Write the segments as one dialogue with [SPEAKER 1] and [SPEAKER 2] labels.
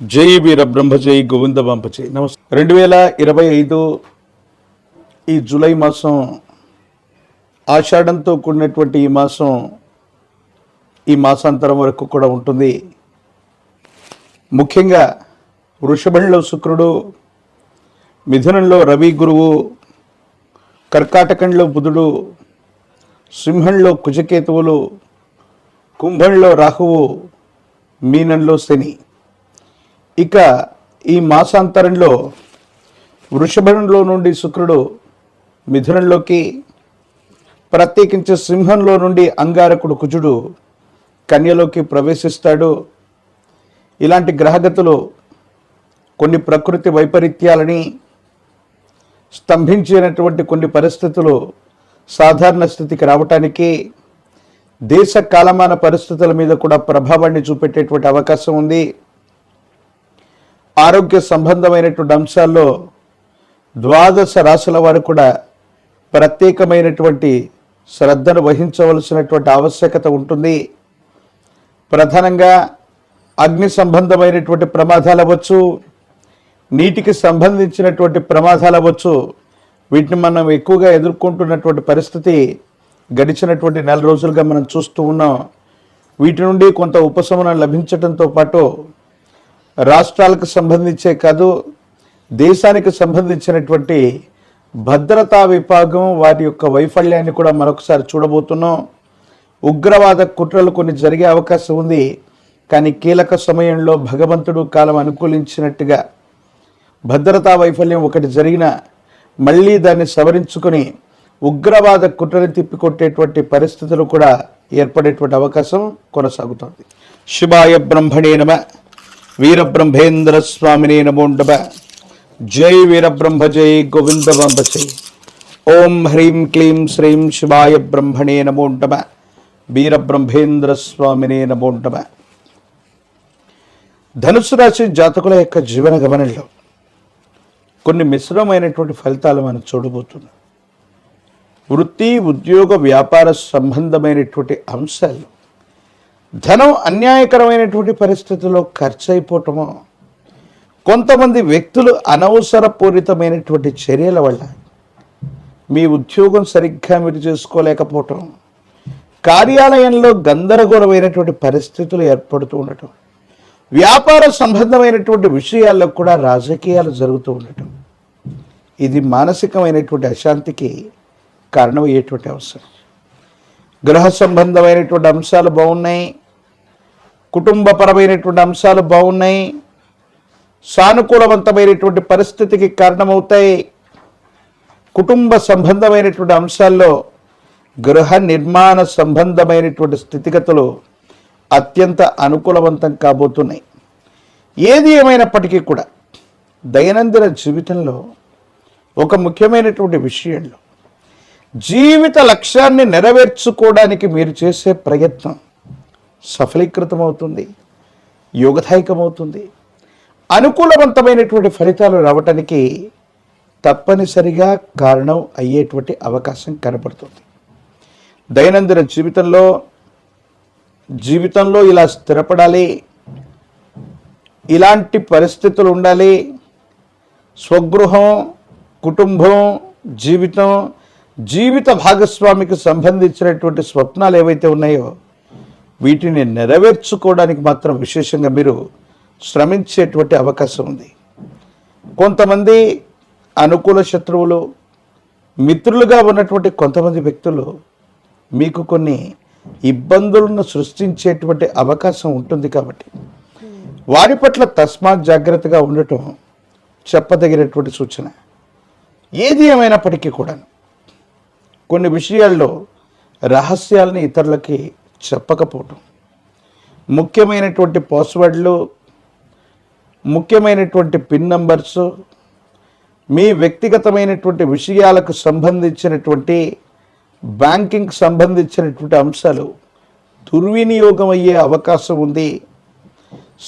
[SPEAKER 1] జై వీర బ్రహ్మ జై గోవింద బంప జై. నమస్తే. 2025 ఈ జూలై మాసం ఆషాఢంతో కూడినటువంటి ఈ మాసాంతరం వరకు కూడా ఉంటుంది. ముఖ్యంగా వృషభంలో శుక్రుడు, మిథునంలో రవి గురువు, కర్కాటకంలో బుధుడు, సింహంలో కుజకేతువులు, కుంభంలో రాహువు, మీనంలో శని. ఇక ఈ మాసాంతరంలో వృషభంలో నుండి శుక్రుడు మిథునంలోకి, ప్రత్యేకించి సింహంలో నుండి అంగారకుడు కుజుడు కన్యలోకి ప్రవేశిస్తాడు. ఇలాంటి గ్రహగతులు కొన్ని ప్రకృతి వైపరీత్యాలని స్తంభించినటువంటి కొన్ని పరిస్థితులు సాధారణ స్థితికి రావటానికి, దేశ కాలమాన పరిస్థితుల మీద కూడా ప్రభావాన్ని చూపెట్టేటువంటి అవకాశం ఉంది. ఆరోగ్య సంబంధమైనటువంటి అంశాల్లో 12 రాశుల వారు కూడా ప్రత్యేకమైనటువంటి శ్రద్ధను వహించవలసినటువంటి ఆవశ్యకత ఉంటుంది. ప్రధానంగా అగ్ని సంబంధమైనటువంటి ప్రమాదాలు అవ్వచ్చు, నీటికి సంబంధించినటువంటి ప్రమాదాలు అవ్వచ్చు. వీటిని మనం ఎక్కువగా ఎదుర్కొంటున్నటువంటి పరిస్థితి గడిచినటువంటి 4 రోజులుగా మనం చూస్తూ ఉన్నాం. వీటి నుండి కొంత ఉపశమనం లభించడంతో పాటు రాష్ట్రాలకు సంబంధించే కాదు, దేశానికి సంబంధించినటువంటి భద్రతా విభాగం వారి యొక్క వైఫల్యాన్ని కూడా మరొకసారి చూడబోతున్నాం. ఉగ్రవాద కుట్రలు కొన్ని జరిగే అవకాశం ఉంది. కానీ కీలక సమయంలో భగవంతుడు కాలం అనుకూలించినట్టుగా భద్రతా వైఫల్యం ఒకటి జరిగినా మళ్ళీ దాన్ని సవరించుకొని ఉగ్రవాద కుట్రని తిప్పికొట్టేటువంటి పరిస్థితులు కూడా ఏర్పడేటువంటి అవకాశం కొనసాగుతోంది. శివాయ బ్రహ్మణే నమః. వీరబ్రహ్మేంద్ర స్వామినే నమో నమః. జై వీరబ్రహ్మ జై గోవింద బంప జై. ఓం హ్రీం క్లీం శ్రీం శివాయ బ్రహ్మణే నమో నమః. వీరబ్రహ్మేంద్ర స్వామినే నమో నమః. ధనుసు రాశి జాతకుల యొక్క జీవన గమనంలో కొన్ని మిశ్రమైనటువంటి ఫలితాలు మనం చూడబోతున్నాం. వృత్తి, ఉద్యోగ, వ్యాపార సంబంధమైనటువంటి అంశాలు ధనం అన్యాయకరమైనటువంటి పరిస్థితుల్లో ఖర్చు అయిపోవటమో, కొంతమంది వ్యక్తులు అనవసరపూరితమైనటువంటి చర్యల వల్ల మీ ఉద్యోగం సరిగ్గా మీరు చేసుకోలేకపోవటం, కార్యాలయంలో గందరగోళమైనటువంటి పరిస్థితులు ఏర్పడుతూ ఉండటం, వ్యాపార సంబంధమైనటువంటి విషయాల్లో కూడా రాజకీయాలు జరుగుతూ ఉండటం, ఇది మానసికమైనటువంటి అశాంతికి కారణమయ్యేటువంటి అవసరం. గృహ సంబంధమైనటువంటి అంశాలు బాగున్నాయి, కుటుంబపరమైనటువంటి అంశాలు బాగున్నాయి, సానుకూలవంతమైనటువంటి పరిస్థితికి కారణమవుతాయి. కుటుంబ సంబంధమైనటువంటి అంశాల్లో గృహ నిర్మాణ సంబంధమైనటువంటి స్థితిగతులు అత్యంత అనుకూలవంతం కాబోతున్నాయి. ఏది ఏమైనప్పటికీ కూడా దైనందిన జీవితంలో ఒక ముఖ్యమైనటువంటి విషయంలో జీవిత లక్ష్యాన్ని నెరవేర్చుకోవడానికి మీరు చేసే ప్రయత్నం సఫలీకృతమవుతుంది, యోగదాయకమవుతుంది. అనుకూలవంతమైనటువంటి ఫలితాలు రావటానికి తప్పనిసరిగా కారణం అయ్యేటువంటి అవకాశం కనపడుతుంది. దైనందిన జీవితంలో ఇలా స్థిరపడాలి, ఇలాంటి పరిస్థితులు ఉండాలి. స్వగృహం, కుటుంబం, జీవిత భాగస్వామికి సంబంధించినటువంటి స్వప్నాలు ఏవైతే ఉన్నాయో వీటిని నెరవేర్చుకోవడానికి మాత్రం విశేషంగా మీరు శ్రమించేటువంటి అవకాశం ఉంది. కొంతమంది అనుకూల శత్రువులు, మిత్రులుగా ఉన్నటువంటి కొంతమంది వ్యక్తులు మీకు కొన్ని ఇబ్బందులను సృష్టించేటువంటి అవకాశం ఉంటుంది. కాబట్టి వారి పట్ల తస్మాత్ జాగ్రత్తగా ఉండటం చెప్పదగినటువంటి సూచన. ఏది ఏమైనప్పటికీ కూడా కొన్ని విషయాల్లో రహస్యాలని ఇతరులకి చెప్పకపోవటం, ముఖ్యమైనటువంటి పాస్వర్డ్లు, ముఖ్యమైనటువంటి పిన్ నంబర్స్, మీ వ్యక్తిగతమైనటువంటి విషయాలకు సంబంధించినటువంటి బ్యాంకింగ్ సంబంధించినటువంటి అంశాలు దుర్వినియోగం అయ్యే అవకాశం ఉంది.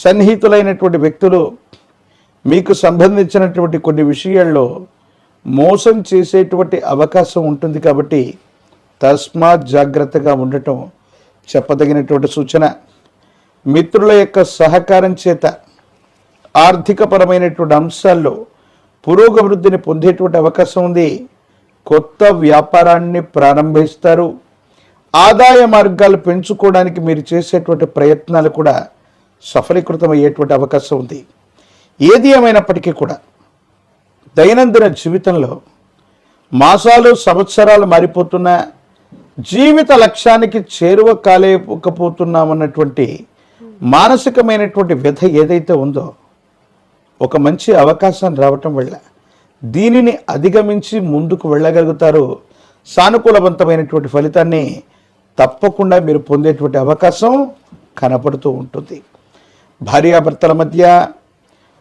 [SPEAKER 1] సన్నిహితులైనటువంటి వ్యక్తులు మీకు సంబంధించినటువంటి కొన్ని విషయాల్లో మోసం చేసేటువంటి అవకాశం ఉంటుంది. కాబట్టి తస్మాత్ జాగ్రత్తగా ఉండటం చెప్పదగినటువంటి సూచన. మిత్రుల యొక్క సహకారం చేత ఆర్థికపరమైనటువంటి అంశాల్లో పురోగవృద్ధిని పొందేటువంటి అవకాశం ఉంది. కొత్త వ్యాపారాన్ని ప్రారంభిస్తారు. ఆదాయ మార్గాలు పెంచుకోవడానికి మీరు చేసేటువంటి ప్రయత్నాలు కూడా సఫలీకృతమయ్యేటువంటి అవకాశం ఉంది. ఏది ఏమైనప్పటికీ కూడా దైనందిన జీవితంలో మాసాలు సంవత్సరాలు మారిపోతున్న జీవిత లక్ష్యానికి చేరువ కాలేకపోతున్నామన్నటువంటి మానసికమైనటువంటి వ్యధ ఏదైతే ఉందో ఒక మంచి అవకాశం రావటం వల్ల దీనిని అధిగమించి ముందుకు వెళ్ళగలుగుతారు. సానుకూలవంతమైనటువంటి ఫలితాన్ని తప్పకుండా మీరు పొందేటువంటి అవకాశం కనపడుతూ ఉంటుంది. భార్యాభర్తల మధ్య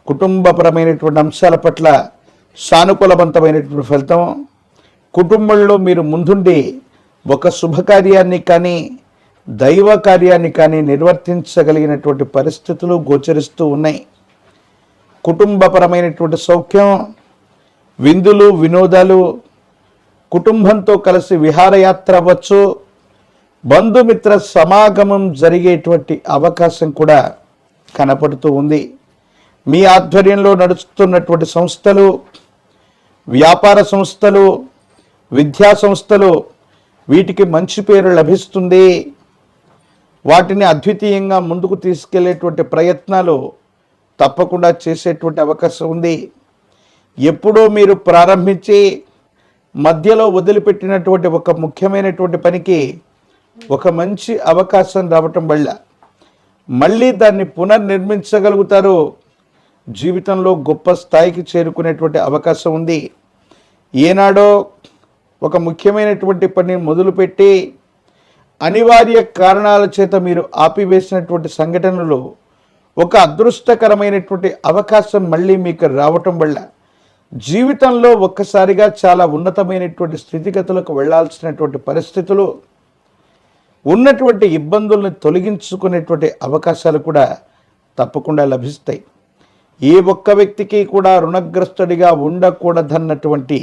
[SPEAKER 1] కుటుంబపరమైనటువంటి అంశాల పట్ల సానుకూలవంతమైనటువంటి ఫలితం. కుటుంబంలో మీరు ముందుండి ఒక శుభకార్యాన్ని కానీ దైవ కార్యాన్ని కానీ నిర్వర్తించగలిగినటువంటి పరిస్థితులు గోచరిస్తూ ఉన్నాయి. కుటుంబపరమైనటువంటి సౌఖ్యం, విందులు వినోదాలు, కుటుంబంతో కలిసి విహారయాత్ర అవ్వచ్చు, బంధుమిత్ర సమాగమం జరిగేటువంటి అవకాశం కూడా కనపడుతూ ఉంది. మీ ఆధ్వర్యంలో నడుస్తున్నటువంటి సంస్థలు, వ్యాపార సంస్థలు, విద్యా సంస్థలు, వీటికి మంచి పేరు లభిస్తుంది. వాటిని అద్వితీయంగా ముందుకు తీసుకెళ్లేటువంటి ప్రయత్నాలు తప్పకుండా చేసేటువంటి అవకాశం ఉంది. ఎప్పుడో మీరు ప్రారంభించి మధ్యలో వదిలిపెట్టినటువంటి ఒక ముఖ్యమైనటువంటి పనికి ఒక మంచి అవకాశం రావటం వల్ల మళ్ళీ దాన్ని పునర్నిర్మించగలుగుతారు. జీవితంలో గొప్ప స్థాయికి చేరుకునేటువంటి అవకాశం ఉంది. ఏనాడో ఒక ముఖ్యమైనటువంటి పని మొదలుపెట్టి అనివార్య కారణాల చేత మీరు ఆపివేసినటువంటి సంఘటనలు ఒక అదృష్టకరమైనటువంటి అవకాశం మళ్ళీ మీకు రావటం వల్ల జీవితంలో ఒక్కసారిగా చాలా ఉన్నతమైనటువంటి స్థితిగతులకు వెళ్ళాల్సినటువంటి పరిస్థితులు, ఉన్నటువంటి ఇబ్బందులను తొలగించుకునేటువంటి అవకాశాలు కూడా తప్పకుండా లభిస్తాయి. ఏ ఒక్క వ్యక్తికి కూడా రుణగ్రస్తుడిగా ఉండకూడదన్నటువంటి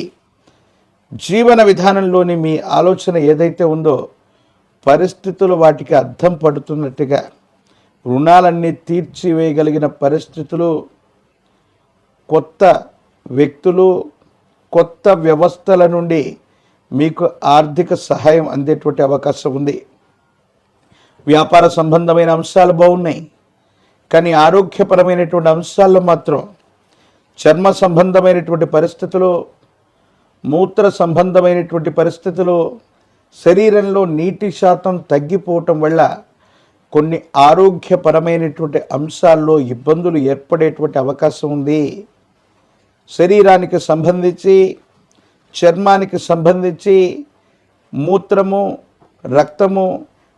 [SPEAKER 1] జీవన విధానంలోని మీ ఆలోచన ఏదైతే ఉందో పరిస్థితులు వాటికి అర్థం పడుతున్నట్టుగా రుణాలన్నీ తీర్చివేయగలిగిన పరిస్థితులు, కొత్త వ్యక్తులు, కొత్త వ్యవస్థల నుండి మీకు ఆర్థిక సహాయం అందేటువంటి అవకాశం ఉంది. వ్యాపార సంబంధమైన అంశాలు బాగున్నాయి, కానీ ఆరోగ్యపరమైనటువంటి అంశాల్లో మాత్రం చర్మ సంబంధమైనటువంటి పరిస్థితులు, మూత్ర సంబంధమైనటువంటి పరిస్థితులు, శరీరంలో నీటి శాతం తగ్గిపోవటం వల్ల కొన్ని ఆరోగ్యపరమైనటువంటి అంశాల్లో ఇబ్బందులు ఏర్పడేటువంటి అవకాశం ఉంది. శరీరానికి సంబంధించి, చర్మానికి సంబంధించి మూత్రము, రక్తము,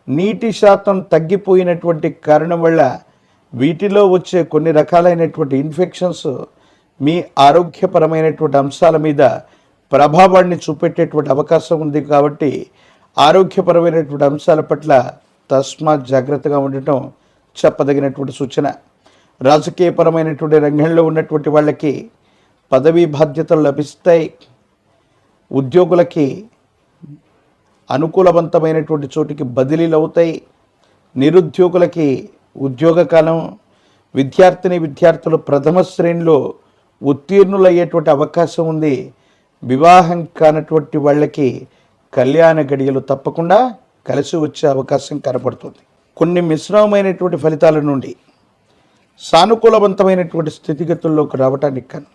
[SPEAKER 1] నీటి శాతం తగ్గిపోయినటువంటి కారణం వల్ల వీటిలో వచ్చే కొన్ని రకాలైనటువంటి ఇన్ఫెక్షన్స్ మీ ఆరోగ్యపరమైనటువంటి అంశాల మీద ప్రభావాన్ని చూపెట్టేటువంటి అవకాశం ఉంది. కాబట్టి ఆరోగ్యపరమైనటువంటి అంశాల పట్ల తస్మాత్ జాగ్రత్తగా ఉండటం చెప్పదగినటువంటి సూచన. రాజకీయపరమైనటువంటి రంగంలో ఉన్నటువంటి వాళ్ళకి పదవీ బాధ్యతలు లభిస్తాయి. ఉద్యోగులకి అనుకూలవంతమైనటువంటి చోటికి బదిలీలు అవుతాయి. నిరుద్యోగులకి ఉద్యోగకాలం, విద్యార్థులు ప్రథమ శ్రేణిలో ఉత్తీర్ణులయ్యేటువంటి అవకాశం ఉంది. వివాహం కానటువంటి వాళ్ళకి కళ్యాణ గడియలు తప్పకుండా కలిసి వచ్చే అవకాశం కనపడుతుంది. కొన్ని మిశ్రమమైనటువంటి ఫలితాల నుండి సానుకూలవంతమైనటువంటి స్థితిగతుల్లోకి రావటానికి కానీ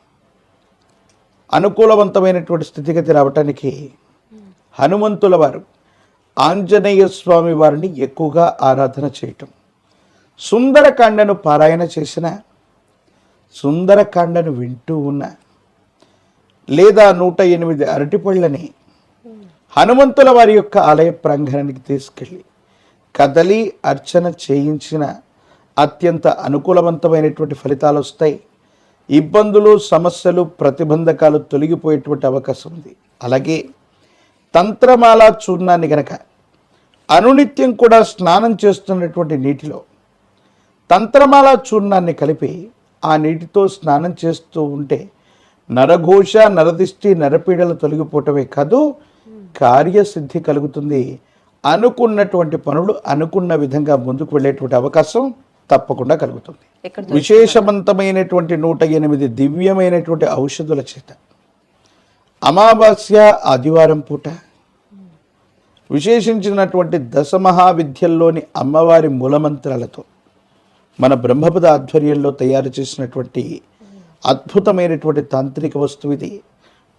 [SPEAKER 1] అనుకూలవంతమైనటువంటి స్థితిగతి రావటానికి హనుమంతుల వారు, ఆంజనేయ స్వామి వారిని ఎక్కువగా ఆరాధన చేయటం, సుందరకాండను పారాయణ చేసిన, సుందరకాండను వింటూ ఉన్న, లేదా 108 అరటిపళ్ళని హనుమంతుల వారి యొక్క ఆలయ ప్రాంగణానికి తీసుకెళ్ళి కదలి అర్చన చేయించిన అత్యంత అనుకూలవంతమైనటువంటి ఫలితాలు వస్తాయి. ఇబ్బందులు, సమస్యలు, ప్రతిబంధకాలు తొలగిపోయేటువంటి అవకాశం ఉంది. అలాగే తంత్రమాల చూర్ణాన్ని గనక అనునిత్యం కూడా స్నానం చేస్తున్నటువంటి నీటిలో తంత్రమాల చూర్ణాన్ని కలిపి ఆ నీటితో స్నానం చేస్తూ ఉంటే నరఘోష, నరదిష్టి, నరపీడలు తొలగిపోవటమే కాదు, కార్యసిద్ధి కలుగుతుంది. అనుకున్నటువంటి పనులు అనుకున్న విధంగా ముందుకు వెళ్ళేటువంటి అవకాశం తప్పకుండా కలుగుతుంది. విశేషవంతమైనటువంటి 108 దివ్యమైనటువంటి ఔషధుల చేత అమావాస్య ఆదివారం పూట విశేషించినటువంటి దశమహావిద్యల్లోని అమ్మవారి మూలమంత్రాలతో మన బ్రహ్మపద ఆధ్వర్యంలో తయారు చేసినటువంటి అద్భుతమైనటువంటి తాంత్రిక వస్తువు ఇది.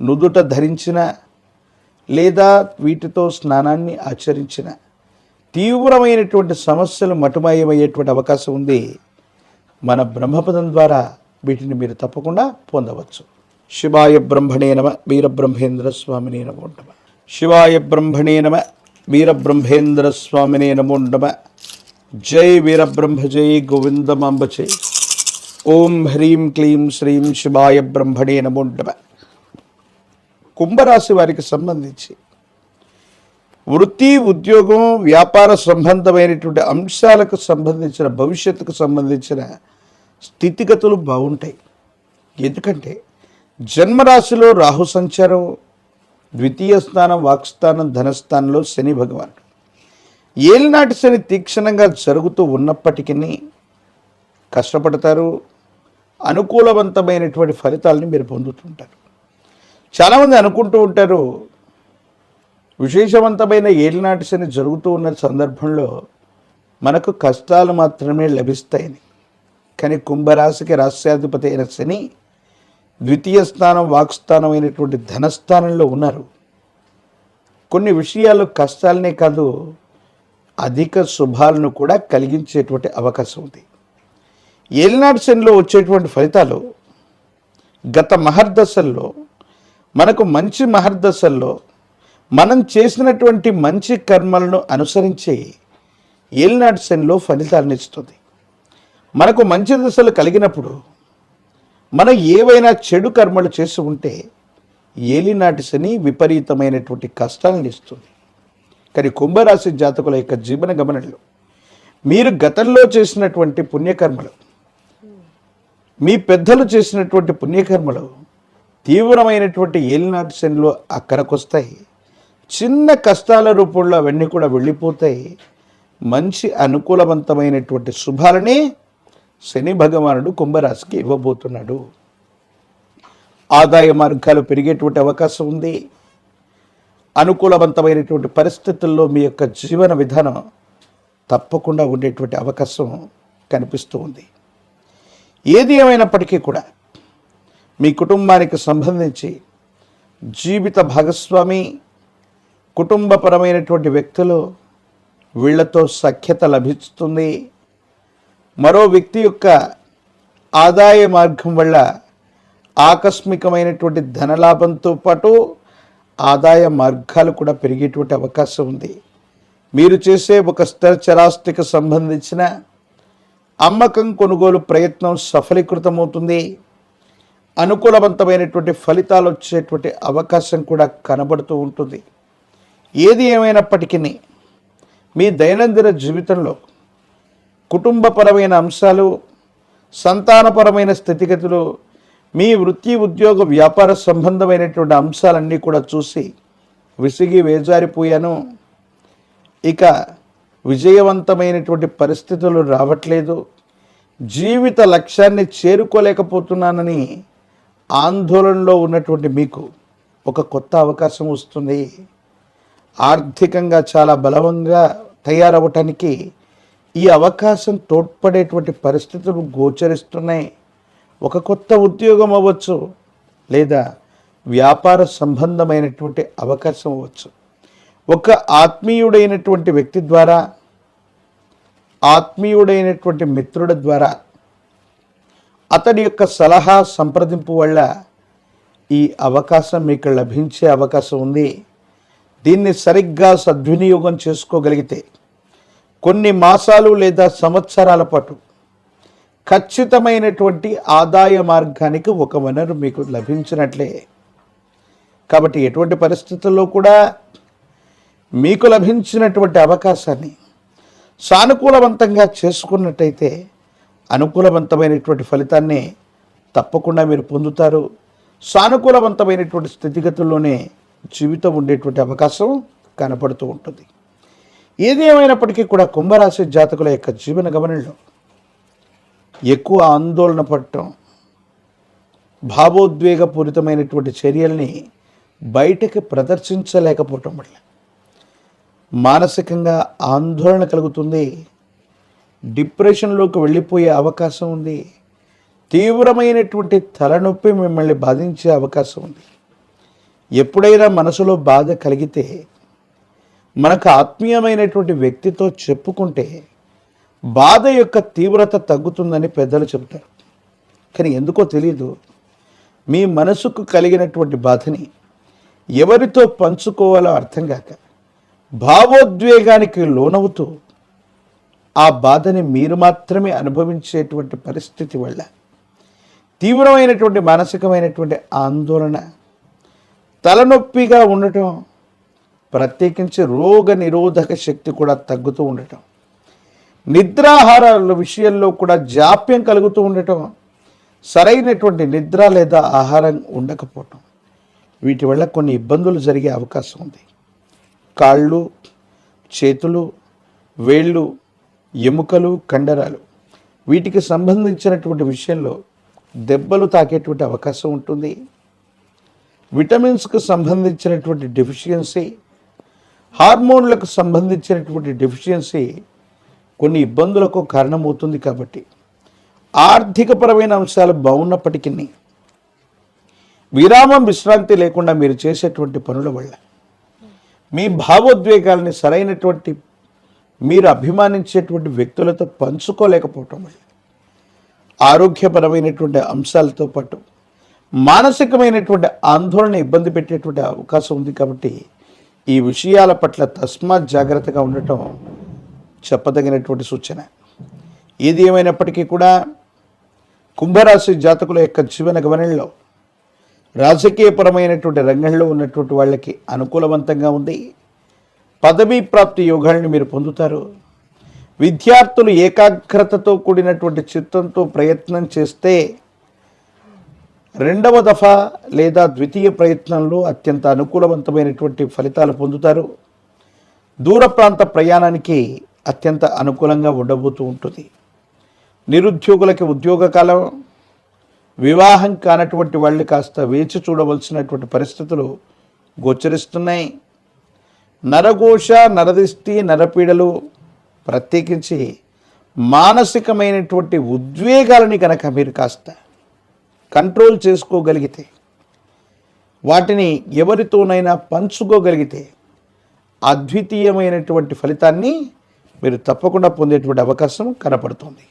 [SPEAKER 1] నుదుట ధరించిన లేదా వీటితో స్నానాన్ని ఆచరించిన తీవ్రమైనటువంటి సమస్యలు మటుమాయమయ్యేటువంటి అవకాశం ఉంది. మన బ్రహ్మపదం ద్వారా వీటిని మీరు తప్పకుండా పొందవచ్చు. శివాయ బ్రహ్మణే నమ వీరబ్రహ్మేంద్ర స్వామినే నమో నమ. శివాయ బ్రహ్మణే నమ వీరబ్రహ్మేంద్ర స్వామినే నమో నమ. జై వీరబ్రహ్మ జై గోవిందమాంబ జై. ఓం హ్రీం క్లీం శ్రీం శివాయ బ్రహ్మణే నమో నమ. కుంభరాశి వారికి సంబంధించి వృత్తి, ఉద్యోగం, వ్యాపార సంబంధమైనటువంటి అంశాలకు సంబంధించిన భవిష్యత్తుకు సంబంధించిన స్థితిగతులు బాగుంటాయి. ఎందుకంటే జన్మరాశిలో రాహు సంచారం, ద్వితీయ స్థానం, వాక్స్థానం, ధనస్థానంలో శని భగవానుడు. ఏలినాటి శని తీక్షణంగా జరుగుతూ ఉన్నప్పటికీ కష్టపడతారు. అనుకూలవంతమైనటువంటి ఫలితాలని మీరు పొందుతుంటారు. చాలామంది అనుకుంటూ ఉంటారు, విశేషవంతమైన ఏలినాటి శని జరుగుతూ ఉన్న సందర్భంలో మనకు కష్టాలు మాత్రమే లభిస్తాయని. కానీ కుంభరాశికి రాష్ట్రాధిపతి అయిన శని ద్వితీయ స్థానం, వాక్స్థానం అయినటువంటి ధనస్థానంలో ఉన్నారు. కొన్ని విషయాలు కష్టాలనే కాదు, అధిక శుభాలను కూడా కలిగించేటువంటి అవకాశం ఉంది. ఏలినాటి శనిలో వచ్చేటువంటి ఫలితాలు గత మహర్దశల్లో మనకు మంచి మహర్దశల్లో మనం చేసినటువంటి మంచి కర్మలను అనుసరించి ఏలినాటి శనిలో ఫలితాలను ఇస్తుంది. మనకు మంచి దశలు కలిగినప్పుడు మనం ఏవైనా చెడు కర్మలు చేసి ఉంటే ఏలినాటి శని విపరీతమైనటువంటి కష్టాలను ఇస్తుంది. కానీ కుంభరాశి జాతకుల యొక్క జీవన గమనంలో మీరు గతంలో చేసినటువంటి పుణ్యకర్మలు, మీ పెద్దలు చేసినటువంటి పుణ్యకర్మలు తీవ్రమైనటువంటి ఏలినాటి శనిలో అక్కడికొస్తాయి. చిన్న కష్టాల రూపంలో అవన్నీ కూడా వెళ్ళిపోతాయి. మంచి అనుకూలవంతమైనటువంటి శుభాలని శని భగవానుడు కుంభరాశికి ఇవ్వబోతున్నాడు. ఆదాయ మార్గాలు పెరిగేటువంటి అవకాశం ఉంది. అనుకూలవంతమైనటువంటి పరిస్థితుల్లో మీ యొక్క జీవన విధానం తప్పకుండా ఉండేటువంటి అవకాశం కనిపిస్తూ ఉంది. ఏది ఏమైనప్పటికీ కూడా మీ కుటుంబానికి సంబంధించి జీవిత భాగస్వామి, కుటుంబపరమైనటువంటి వ్యక్తులు, వీళ్లతో సఖ్యత లభిస్తుంది. మరో వ్యక్తి యొక్క ఆదాయ మార్గం వల్ల ఆకస్మికమైనటువంటి ధనలాభంతో పాటు ఆదాయ మార్గాలు కూడా పెరిగేటువంటి అవకాశం ఉంది. మీరు చేసే ఒక స్థిరచరాస్తికి సంబంధించిన అమ్మకం, కొనుగోలు ప్రయత్నం సఫలీకృతమవుతుంది. అనుకూలవంతమైనటువంటి ఫలితాలు వచ్చేటువంటి అవకాశం కూడా కనబడుతూ ఉంటుంది. ఏది ఏమైనప్పటికీ మీ దైనందిన జీవితంలో కుటుంబపరమైన అంశాలు, సంతానపరమైన స్థితిగతులు, మీ వృత్తి, ఉద్యోగ, వ్యాపార సంబంధమైనటువంటి అంశాలన్నీ కూడా చూసి విసిగి వేజారిపోయాను, ఇక విజయవంతమైనటువంటి పరిస్థితులు రావట్లేదు, జీవిత లక్ష్యాన్ని చేరుకోలేకపోతున్నానని ఆందోళనలో ఉన్నటువంటి మీకు ఒక కొత్త అవకాశం వస్తుంది. ఆర్థికంగా చాలా బలవంగా తయారవటానికి ఈ అవకాశం తోడ్పడేటువంటి పరిస్థితులు గోచరిస్తున్నాయి. ఒక కొత్త ఉద్యోగం అవ్వచ్చు, లేదా వ్యాపార సంబంధమైనటువంటి అవకాశం అవ్వచ్చు. ఒక ఆత్మీయుడైనటువంటి వ్యక్తి ద్వారా, ఆత్మీయుడైనటువంటి మిత్రుడి ద్వారా, అతడి యొక్క సలహా సంప్రదింపు వల్ల ఈ అవకాశం మీకు లభించే అవకాశం ఉంది. దీన్ని సరిగ్గా సద్వినియోగం చేసుకోగలిగితే కొన్ని మాసాలు లేదా సంవత్సరాల పాటు ఖచ్చితమైనటువంటి ఆదాయ మార్గానికి ఒక వనరు మీకు లభించినట్లే. కాబట్టి ఎటువంటి పరిస్థితుల్లో కూడా మీకు లభించినటువంటి అవకాశాన్ని సానుకూలవంతంగా చేసుకున్నట్టయితే అనుకూలవంతమైనటువంటి ఫలితాన్ని తప్పకుండా మీరు పొందుతారు. సానుకూలవంతమైనటువంటి స్థితిగతుల్లోనే జీవితం ఉండేటువంటి అవకాశం కనపడుతూ ఉంటుంది. ఏది ఏమైనప్పటికీ కూడా కుంభరాశి జాతకుల యొక్క జీవన గమనంలో ఎక్కువ ఆందోళన పడటం, భావోద్వేగపూరితమైనటువంటి చర్యల్ని బయటకి ప్రదర్శించలేకపోవటం వల్ల మానసికంగా ఆందోళన కలుగుతుంది, డిప్రెషన్లోకి వెళ్ళిపోయే అవకాశం ఉంది, తీవ్రమైనటువంటి తలనొప్పి మిమ్మల్ని బాధించే అవకాశం ఉంది. ఎప్పుడైనా మనసులో బాధ కలిగితే మనకు ఆత్మీయమైనటువంటి వ్యక్తితో చెప్పుకుంటే బాధ యొక్క తీవ్రత తగ్గుతుందని పెద్దలు చెబుతారు. కానీ ఎందుకో తెలియదు, మీ మనసుకు కలిగినటువంటి బాధని ఎవరితో పంచుకోవాలో అర్థం కాక భావోద్వేగానికి లోనవుతూ ఆ బాధని మీరు మాత్రమే అనుభవించేటువంటి పరిస్థితి వల్ల తీవ్రమైనటువంటి మానసికమైనటువంటి ఆందోళన, తలనొప్పిగా ఉండటం, ప్రత్యేకించి రోగ నిరోధక శక్తి కూడా తగ్గుతూ ఉండటం, నిద్రాహారాల విషయంలో కూడా జాప్యం కలుగుతూ ఉండటం, సరైనటువంటి నిద్ర లేదా ఆహారం ఉండకపోవటం, వీటి వల్ల కొన్ని ఇబ్బందులు జరిగే అవకాశం ఉంది. కాళ్ళు, చేతులు, వేళ్ళు, ఎముకలు, కండరాలు వీటికి సంబంధించినటువంటి విషయంలో దెబ్బలు తాకేటువంటి అవకాశం ఉంటుంది. విటమిన్స్కు సంబంధించినటువంటి డెఫిషియన్సీ, హార్మోన్లకు సంబంధించినటువంటి డెఫిషియన్సీ కొన్ని ఇబ్బందులకు కారణమవుతుంది. కాబట్టి ఆర్థికపరమైన అంశాలు బాగున్నప్పటికీ విరామం, విశ్రాంతి లేకుండా మీరు చేసేటువంటి పనుల వల్ల మీ భావోద్వేగాలని సరైనటువంటి మీరు అభిమానించేటువంటి వ్యక్తులతో పంచుకోలేకపోవటం వల్ల ఆరోగ్యపరమైనటువంటి అంశాలతో పాటు మానసికమైనటువంటి ఆందోళన ఇబ్బంది పెట్టేటువంటి అవకాశం ఉంది. కాబట్టి ఈ విషయాల పట్ల తస్మాత్ జాగ్రత్తగా ఉండటం చెప్పదగినటువంటి సూచన. ఏది ఏమైనప్పటికీ కూడా కుంభరాశి జాతకుల యొక్క జీవన గమనంలో రాజకీయపరమైనటువంటి రంగంలో ఉన్నటువంటి వాళ్ళకి అనుకూలవంతంగా ఉంది. పదవీ ప్రాప్తి యోగాలను మీరు పొందుతారు. విద్యార్థులు ఏకాగ్రతతో కూడినటువంటి చిత్తంతో ప్రయత్నం చేస్తే రెండవ దఫా లేదా ద్వితీయ ప్రయత్నంలో అత్యంత అనుకూలవంతమైనటువంటి ఫలితాలు పొందుతారు. దూర ప్రాంత ప్రయాణానికి అత్యంత అనుకూలంగా ఉండబోతూ ఉంటుంది. నిరుద్యోగులకి ఉద్యోగ కాలం, వివాహం కానటువంటి వాళ్ళు కాస్త వేచి చూడవలసినటువంటి పరిస్థితులు గోచరిస్తున్నాయి. నరఘోష, నరదిష్టి, నరపీడలు, ప్రత్యేకించి మానసికమైనటువంటి ఉద్వేగాలని కనుక మీరు కాస్త కంట్రోల్ చేసుకోగలిగితే, వాటిని ఎవరితోనైనా పంచుకోగలిగితే అద్వితీయమైనటువంటి ఫలితాన్ని మీరు తప్పకుండా పొందేటువంటి అవకాశం కనపడుతుంది.